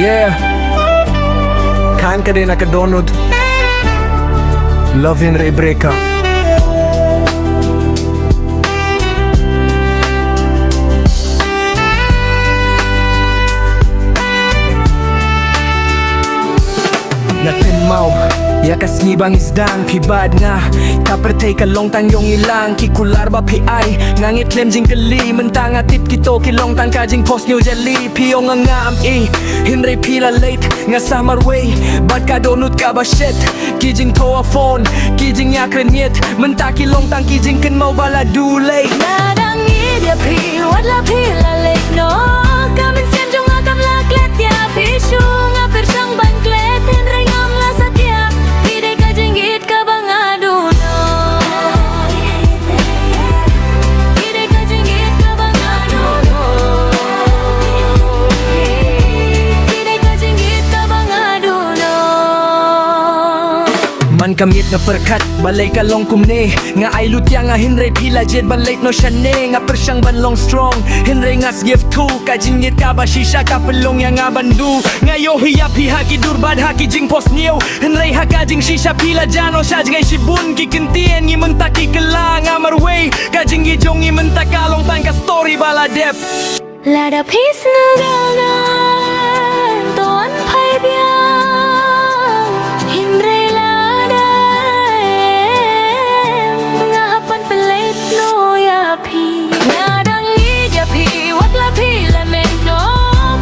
Yeah, kain ka din nakadonod. Love in Rebecca. Natinmaw, yakas ngibang isdang pibad nga kapertay kalong tangyong ilang kikular ba pi ay ngangit lemjing kali mentang atit kito kilong tang kajing post nyo jali piyong nga ngam hinray pila late nga summer way bad ka donut ka ba shit kijing toa phone kijing yakren yet menta kilong tang kijing ken mau bala du late nadang ida pi wadla pila late no kamen senjong akam laklet ya pi shung apersang banklet hinray ngam la satya pide ka jinggit ka bang aduno pide ka jinggit ka bang aduno pide ka jinggit ka bang aduno man kamit nga perkat balay kalong kumne nga ay lutya nga hinray pila jet balay no syane nga persyang banlong strong hinray ngas give to kajingit ka ba shisha ka pelong yang nga bandu ngayo hiyap hihaki durbad haki jing post new hinray hakajing shisha pila jano syaj ngay shibun kikentien ngi mentaki kelang amarway kajing gijong ngi mentakalong tangka story bala dep lada pis nagangan tuan pai biang hindre lada ngahapan pelet no ya pi nadang ija pi watla pi lamen no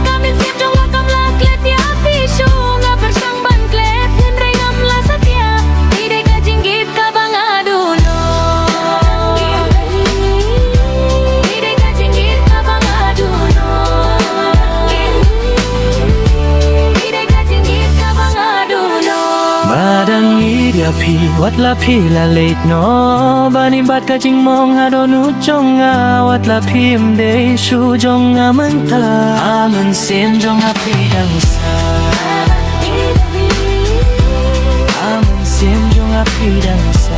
kamin siap jong lakam laklet ya pi shung apersang banklet hindre ngam la satya tidak kajinggit ka bang aduno tidak kajinggit ka bang aduno tidak kajinggit ka bang aduno madang idia pi watla pi la late no bani bat kajing mong adonu jonga watla pi mde shu jonga menta aman sin jonga pi dangsa aman sin jonga pi dangsa